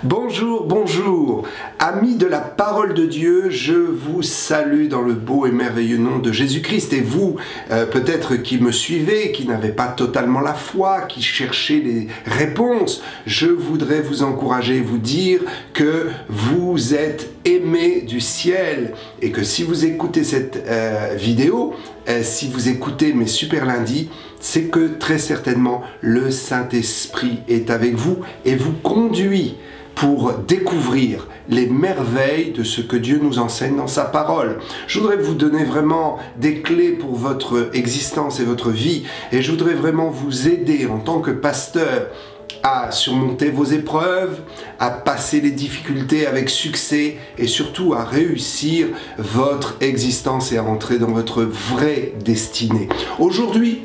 Bonjour, bonjour, amis de la parole de Dieu, je vous salue dans le beau et merveilleux nom de Jésus-Christ. Et vous, peut-être qui me suivez, qui n'avez pas totalement la foi, qui cherchez les réponses, je voudrais vous encourager, vous dire que vous êtes aimés du ciel et que si vous écoutez cette vidéo, si vous écoutez mes super lundis, c'est que très certainement le Saint-Esprit est avec vous et vous conduit pour découvrir les merveilles de ce que Dieu nous enseigne dans sa parole. Je voudrais vous donner vraiment des clés pour votre existence et votre vie, et je voudrais vraiment vous aider en tant que pasteur à surmonter vos épreuves, à passer les difficultés avec succès et surtout à réussir votre existence et à entrer dans votre vraie destinée. Aujourd'hui,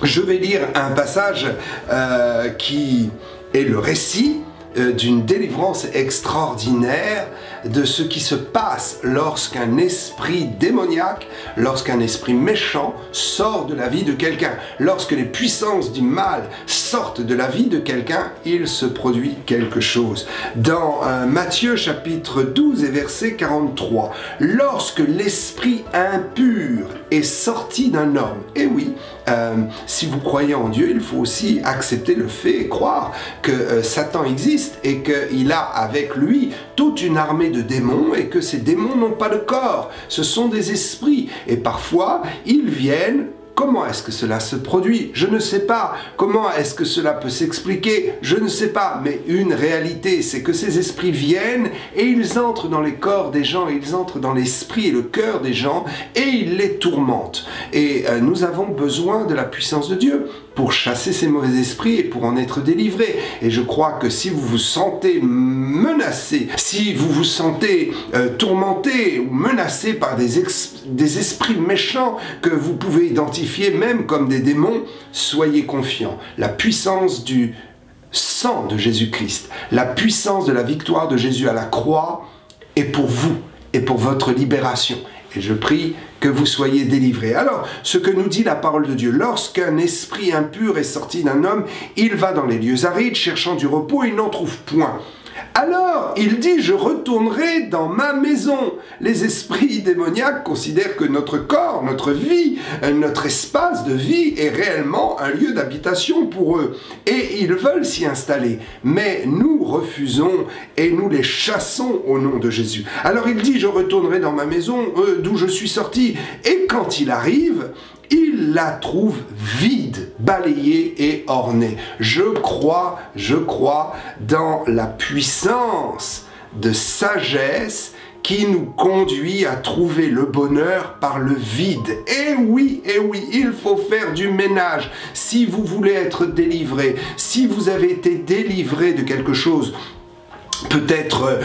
je vais lire un passage qui est le récit d'une délivrance extraordinaire de ce qui se passe lorsqu'un esprit démoniaque, lorsqu'un esprit méchant sort de la vie de quelqu'un. Lorsque les puissances du mal sortent de la vie de quelqu'un, il se produit quelque chose. Dans Matthieu chapitre 12 et verset 43, lorsque l'esprit impur est sorti d'un homme, et oui, si vous croyez en Dieu, il faut aussi accepter le fait et croire que Satan existe et qu'il a avec lui toute une armée de démons et que ces démons n'ont pas de corps, ce sont des esprits et parfois ils viennent. Comment est-ce que cela se produit? Je ne sais pas. Comment est-ce que cela peut s'expliquer? Je ne sais pas. Mais une réalité, c'est que ces esprits viennent et ils entrent dans les corps des gens, ils entrent dans l'esprit et le cœur des gens et ils les tourmentent. Et nous avons besoin de la puissance de Dieu pour chasser ces mauvais esprits et pour en être délivrés. Et je crois que si vous vous sentez menacé, si vous vous sentez tourmenté ou menacé par des esprits méchants que vous pouvez identifier même comme des démons, soyez confiants. La puissance du sang de Jésus-Christ, la puissance de la victoire de Jésus à la croix est pour vous et pour votre libération. Et je prie que vous soyez délivrés. Alors, ce que nous dit la parole de Dieu, lorsqu'un esprit impur est sorti d'un homme, il va dans les lieux arides, cherchant du repos, il n'en trouve point. Alors, il dit, je retournerai dans ma maison. Les esprits démoniaques considèrent que notre corps, notre vie, notre espace de vie est réellement un lieu d'habitation pour eux. Et ils veulent s'y installer. Mais nous refusons et nous les chassons au nom de Jésus. Alors il dit, je retournerai dans ma maison d'où je suis sorti. Et quand il arrive, il la trouve vide, balayée et ornée. Je crois dans la puissance de sagesse qui nous conduit à trouver le bonheur par le vide. Et oui, il faut faire du ménage. Si vous voulez être délivré, si vous avez été délivré de quelque chose, peut-être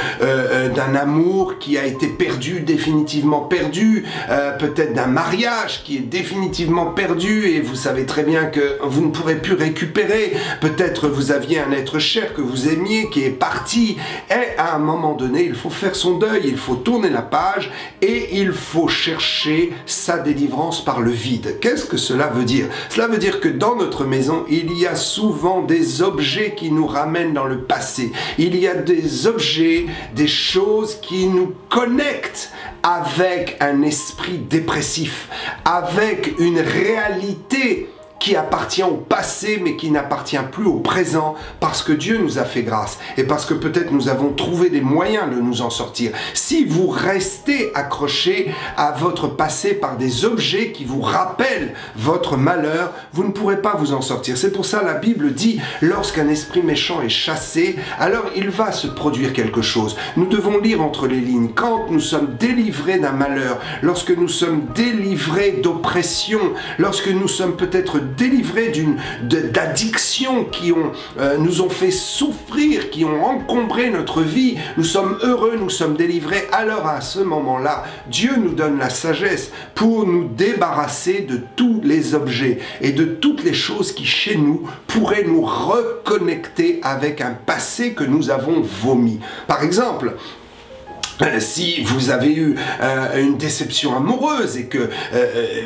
d'un amour qui a été perdu, définitivement perdu, peut-être d'un mariage qui est définitivement perdu et vous savez très bien que vous ne pourrez plus récupérer, peut-être vous aviez un être cher que vous aimiez qui est parti, et à un moment donné il faut faire son deuil, il faut tourner la page et il faut chercher sa délivrance par le vide. Qu'est-ce que cela veut dire? Cela veut dire que dans notre maison il y a souvent des objets qui nous ramènent dans le passé, il y a des objets, des choses qui nous connectent avec un esprit dépressif, avec une réalité qui appartient au passé mais qui n'appartient plus au présent parce que Dieu nous a fait grâce et parce que peut-être nous avons trouvé des moyens de nous en sortir. Si vous restez accroché à votre passé par des objets qui vous rappellent votre malheur, vous ne pourrez pas vous en sortir. C'est pour ça la Bible dit, lorsqu'un esprit méchant est chassé, alors il va se produire quelque chose. Nous devons lire entre les lignes. Quand nous sommes délivrés d'un malheur, lorsque nous sommes délivrés d'oppression, lorsque nous sommes peut-être délivrés d'addictions qui nous ont fait souffrir, qui ont encombré notre vie, nous sommes heureux, nous sommes délivrés, alors à ce moment-là, Dieu nous donne la sagesse pour nous débarrasser de tous les objets et de toutes les choses qui chez nous pourraient nous reconnecter avec un passé que nous avons vomi. Par exemple, Si vous avez eu une déception amoureuse et que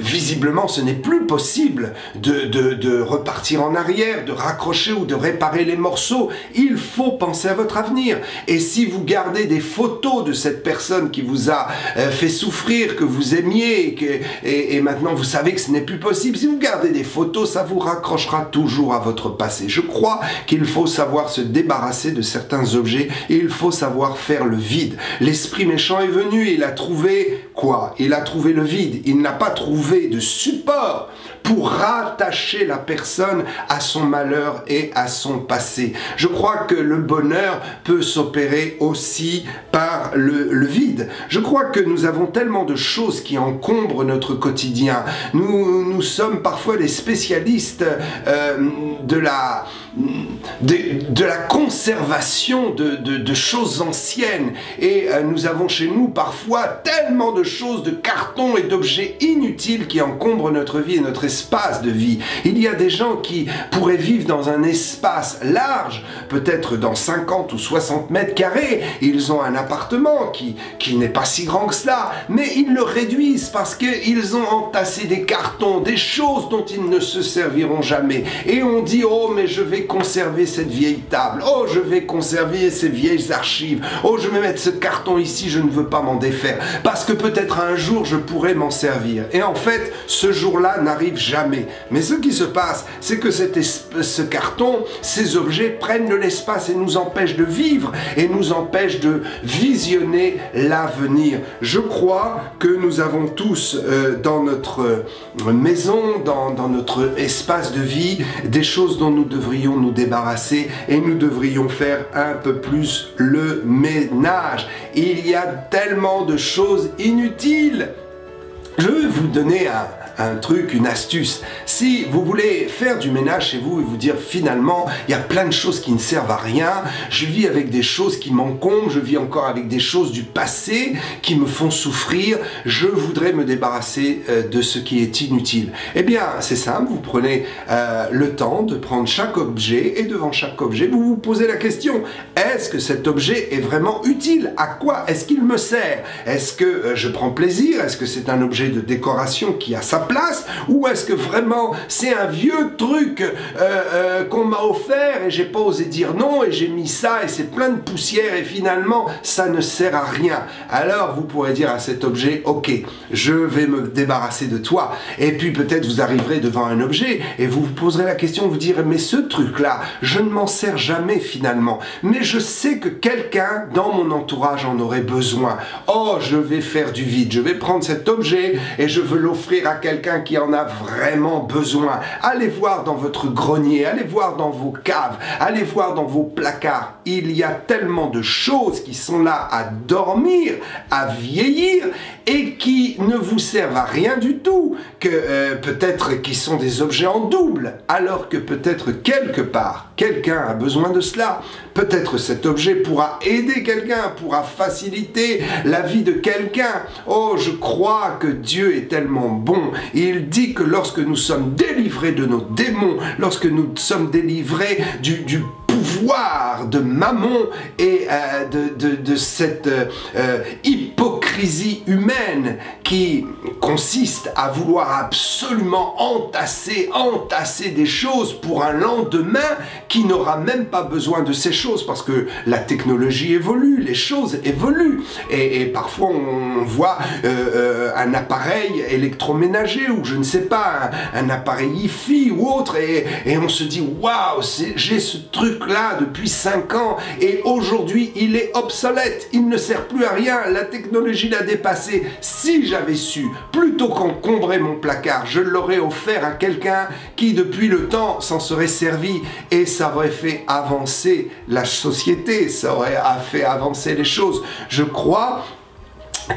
visiblement ce n'est plus possible de repartir en arrière, de raccrocher ou de réparer les morceaux, il faut penser à votre avenir. Et si vous gardez des photos de cette personne qui vous a fait souffrir, que vous aimiez et maintenant vous savez que ce n'est plus possible, si vous gardez des photos, ça vous raccrochera toujours à votre passé. Je crois qu'il faut savoir se débarrasser de certains objets et il faut savoir faire le vide. L'esprit méchant est venu et il a trouvé quoi? Il a trouvé le vide. Il n'a pas trouvé de support pour rattacher la personne à son malheur et à son passé. Je crois que le bonheur peut s'opérer aussi par le vide. Je crois que nous avons tellement de choses qui encombrent notre quotidien. Nous sommes parfois des spécialistes de la conservation de choses anciennes et nous avons chez nous parfois tellement de choses, de cartons et d'objets inutiles qui encombrent notre vie et notre espace de vie. Il y a des gens qui pourraient vivre dans un espace large, peut-être dans 50 ou 60 mètres carrés. Ils ont un appartement qui n'est pas si grand que cela, mais ils le réduisent parce qu'ils ont entassé des cartons, des choses dont ils ne se serviront jamais. Et on dit, oh mais je vais conserver cette vieille table, oh je vais conserver ces vieilles archives, oh je vais mettre ce carton ici, je ne veux pas m'en défaire, parce que peut-être un jour je pourrais m'en servir. Et en fait, ce jour-là n'arrive jamais. Mais ce qui se passe, c'est que ce carton, ces objets prennent de l'espace et nous empêchent de vivre et nous empêchent de visionner l'avenir. Je crois que nous avons tous dans notre maison, dans notre espace de vie, des choses dont nous devrions nous débarrasser et nous devrions faire un peu plus le ménage. Il y a tellement de choses inutiles. Je vais vous donner un truc, une astuce. Si vous voulez faire du ménage chez vous et vous dire finalement il y a plein de choses qui ne servent à rien, je vis avec des choses qui m'encombrent, je vis encore avec des choses du passé qui me font souffrir, je voudrais me débarrasser de ce qui est inutile. Eh bien c'est simple, vous prenez le temps de prendre chaque objet et devant chaque objet vous vous posez la question, est-ce que cet objet est vraiment utile? À quoi est-ce qu'il me sert? Est-ce que je prends plaisir? Est-ce que c'est un objet de décoration qui a sa place, ou est-ce que vraiment c'est un vieux truc qu'on m'a offert et j'ai pas osé dire non et j'ai mis ça et c'est plein de poussière et finalement ça ne sert à rien? Alors vous pourrez dire à cet objet, ok, je vais me débarrasser de toi. Et puis peut-être vous arriverez devant un objet et vous vous poserez la question, vous direz, mais ce truc là je ne m'en sers jamais finalement, mais je sais que quelqu'un dans mon entourage en aurait besoin. Oh, je vais faire du vide, je vais prendre cet objet et je veux l'offrir à quelqu'un qui en a vraiment besoin. Allez voir dans votre grenier, allez voir dans vos caves, allez voir dans vos placards. Il y a tellement de choses qui sont là à dormir, à vieillir et qui ne vous servent à rien du tout, que peut-être qui sont des objets en double, alors que peut-être quelque part, quelqu'un a besoin de cela. Peut-être cet objet pourra aider quelqu'un, pourra faciliter la vie de quelqu'un. Oh, je crois que Dieu est tellement bon. Il dit que lorsque nous sommes délivrés de nos démons, lorsque nous sommes délivrés du pouvoir de Mammon et de cette hypocrisie humaine qui consiste à vouloir absolument entasser des choses pour un lendemain qui n'aura même pas besoin de ces choses parce que la technologie évolue, les choses évoluent et parfois on voit un appareil électroménager ou je ne sais pas, un appareil hi-fi ou autre et on se dit waouh, j'ai ce truc là depuis 5 ans et aujourd'hui il est obsolète, il ne sert plus à rien, la technologie l'a dépassé. Si j'avais su, plutôt qu'encombrer mon placard, je l'aurais offert à quelqu'un qui depuis le temps s'en serait servi et ça aurait fait avancer la société, ça aurait fait avancer les choses. Je crois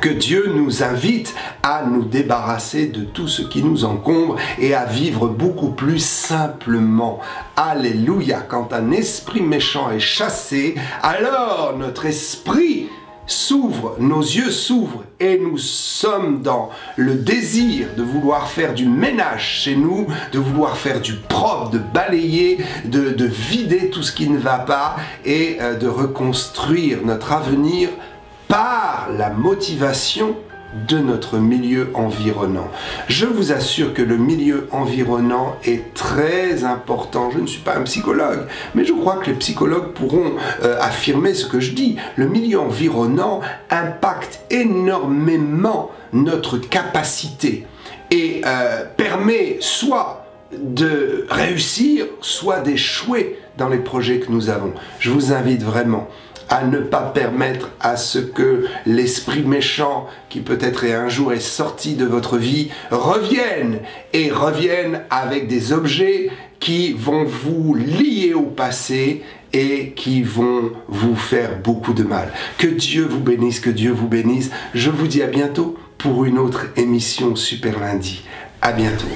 que Dieu nous invite à nous débarrasser de tout ce qui nous encombre et à vivre beaucoup plus simplement. Alléluia! Quand un esprit méchant est chassé, alors notre esprit s'ouvre, nos yeux s'ouvrent et nous sommes dans le désir de vouloir faire du ménage chez nous, de vouloir faire du propre, de balayer, de vider tout ce qui ne va pas et de reconstruire notre avenir par la motivation de notre milieu environnant. Je vous assure que le milieu environnant est très important. Je ne suis pas un psychologue, mais je crois que les psychologues pourront affirmer ce que je dis. Le milieu environnant impacte énormément notre capacité et permet soit de réussir, soit d'échouer dans les projets que nous avons. Je vous invite vraiment à ne pas permettre à ce que l'esprit méchant, qui peut-être un jour est sorti de votre vie, revienne avec des objets qui vont vous lier au passé et qui vont vous faire beaucoup de mal. Que Dieu vous bénisse, que Dieu vous bénisse. Je vous dis à bientôt pour une autre émission Super Lundi. À bientôt.